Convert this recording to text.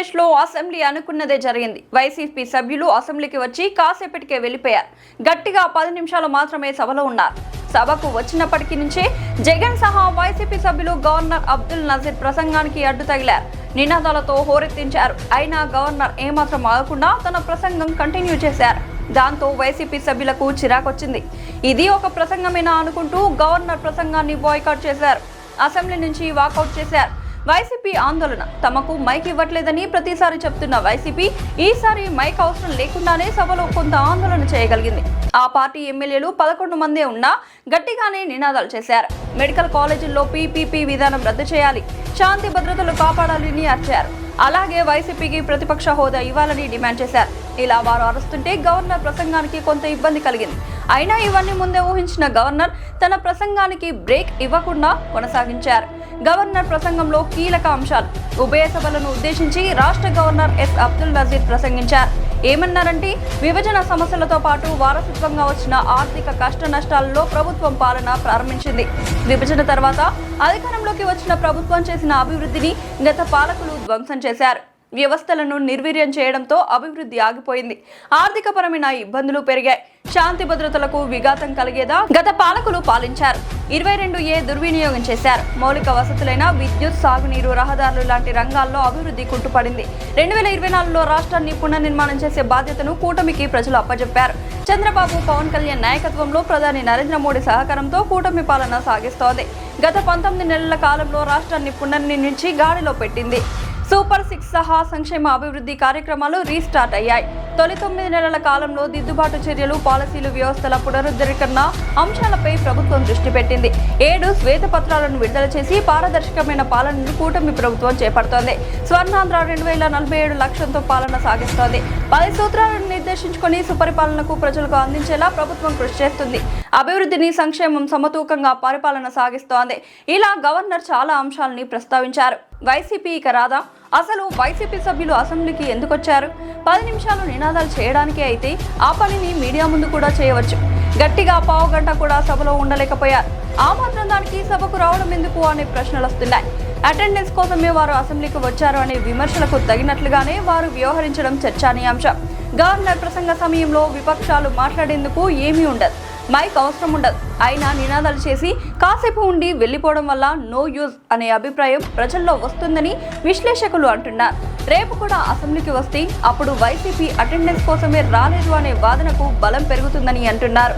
ఆంధ్రప్రదేశ్లో అసెంబ్లీ అనుకున్నదే జరిగింది. వైసీపీ సభ్యులు అసెంబ్లీకి వచ్చి కాసేపటికే వెళ్లిపోయారు. గట్టిగా 10 నిమిషాలు మాత్రమే సభలో ఉన్నారు. సభకు వచ్చినప్పటికీ నుంచే జగన్ సహా వైసీపీ సభ్యులు గవర్నర్ అబ్దుల్ నజీర్ ప్రసంగానికి అడ్డు తగిలారు. నినాదాలతో హోరెత్తించారు. అయినా గవర్నర్ ఏమాత్రం ఆగకుండా తన ప్రసంగం కంటిన్యూ చేశారు. దాంతో వైసీపీ సభ్యులకు చిరాకొచ్చింది. ఇది ఒక ప్రసంగమేనా అనుకుంటూ గవర్నర్ ప్రసంగాన్ని బాయ్కాట్ చేశారు. అసెంబ్లీ నుంచి వాకౌట్ చేశారు. వైసీపీ ఆందోళన, తమకు మైక్ ఇవ్వట్లేదని ప్రతిసారి చెప్తున్న వైసీపీ ఈసారి మైక్ అవసరం లేకుండానే సభలో కొంత ఆందోళన చేయగలిగింది. ఆ పార్టీ ఎమ్మెల్యేలు 11 మందే ఉన్నా గట్టిగానే నినాదాలు చేశారు. మెడికల్ కాలేజీల్లో పీపీపీ విధానం రద్దు చేయాలి, శాంతి భద్రతలు కాపాడాలని అరిచారు. అలాగే వైసీపీకి ప్రతిపక్ష హోదా ఇవ్వాలని డిమాండ్ చేశారు. ఇలా వారు అరుస్తుంటే గవర్నర్ ప్రసంగానికి కొంత ఇబ్బంది కలిగింది. అయినా ఇవన్నీ ముందే ఊహించిన గవర్నర్ తన ప్రసంగానికి బ్రేక్ ఇవ్వకుండా కొనసాగించారు. గవర్నర్ ప్రసంగంలో కీలక అంశాలు. ఉభయ సభలను ఉద్దేశించి రాష్ట్ర గవర్నర్ ఎస్ అబ్దుల్ నజీర్ ప్రసంగించారు. ఏమన్నారంటే, విభజన సమస్యలతో పాటు వారసత్వంగా వచ్చిన ఆర్థిక కష్ట నష్టాలలో ప్రభుత్వం పాలన ప్రారంభించింది. విభజన తర్వాత అధికారంలోకి వచ్చిన ప్రభుత్వం చేసిన అభివృద్ధిని గత పాలకులు ధ్వంసం చేశారు. వ్యవస్థలను నిర్వీర్యం చేయడంతో అభివృద్ధి ఆగిపోయింది. ఆర్థికపరమైన ఇబ్బందులు పెరిగాయి. శాంతి భద్రతలకు విఘాతం కలిగేదా గత పాలకులు పాలించారు. 22A దుర్వినియోగం చేశారు. మౌలిక వసతులైన విద్యుత్, సాగునీరు, రహదారులు లాంటి రంగాల్లో అభివృద్ధి కుంటుపడింది. 2024లో రాష్ట్రాన్ని పునర్నిర్మాణం చేసే బాధ్యతను కూటమికి ప్రజలు అప్పజెప్పారు. చంద్రబాబు, పవన్ కళ్యాణ్ నాయకత్వంలో ప్రధాని నరేంద్ర మోడీ సహకారంతో కూటమి పాలన సాగిస్తోంది. గత 19 నెలల కాలంలో రాష్ట్రాన్ని పునర్నిర్మించి గాడిలో పెట్టింది. సూపర్ 6 సహా సంక్షేమ అభివృద్ధి కార్యక్రమాలు రీస్టార్ట్ అయ్యాయి. తొలి 9 నెలల కాలంలో దిద్దుబాటు చర్యలు, పాలసీలు, వ్యవస్థల పునరుద్ధరణ అంశాలపై ప్రభుత్వం దృష్టి పెట్టింది. 7 శ్వేతపత్రాలను విడుదల చేసి పారదర్శకమైన పాలనను కూటమి ప్రభుత్వం చేపడుతోంది. స్వర్ణాంధ్ర 2047 లక్ష్యంతో పాలన సాగిస్తోంది. 10 సూత్రాలను నిర్దేశించుకొని సుపరిపాలనకు ప్రజలకు అందించేలా ప్రభుత్వం కృషి చేస్తుంది. అభివృద్ధిని, సంక్షేమం సమతూకంగా పరిపాలన సాగిస్తోంది. ఇలా గవర్నర్ చాలా అంశాలని ప్రస్తావించారు. వైసీపీ ఇక రాదా? అసలు వైసీపీ సభ్యులు అసెంబ్లీకి ఎందుకు వచ్చారు? 10 నిమిషాలు నినాదాలు చేయడానికే అయితే ఆ పనిని మీడియా ముందు కూడా చేయవచ్చు. గట్టిగా పావు గంట కూడా సభలో ఉండలేకపోయారు. ఆ మాత్రం దానికి సభకు రావడం ఎందుకు అనే ప్రశ్నలు వస్తున్నాయి. అటెండెన్స్ కోసమే వారు అసెంబ్లీకి వచ్చారు అనే విమర్శలకు తగినట్లుగానే వారు వ్యవహరించడం చర్చనీయాంశం. గవర్నర్ ప్రసంగ సమయంలో విపక్షాలు మాట్లాడేందుకు ఏమీ ఉండదు, మైక్ అవసరం ఉండదు. అయినా నినాదాలు చేసి కాసేపు ఉండి వెళ్లిపోవడం వల్ల నో యూజ్ అనే అభిప్రాయం ప్రజల్లో వస్తుందని విశ్లేషకులు అంటున్నారు. రేపు కూడా అసెంబ్లీకి వస్తే అప్పుడు వైసీపీ అటెండెన్స్ కోసమే రాలేదు అనే వాదనకు బలం పెరుగుతుందని అంటున్నారు.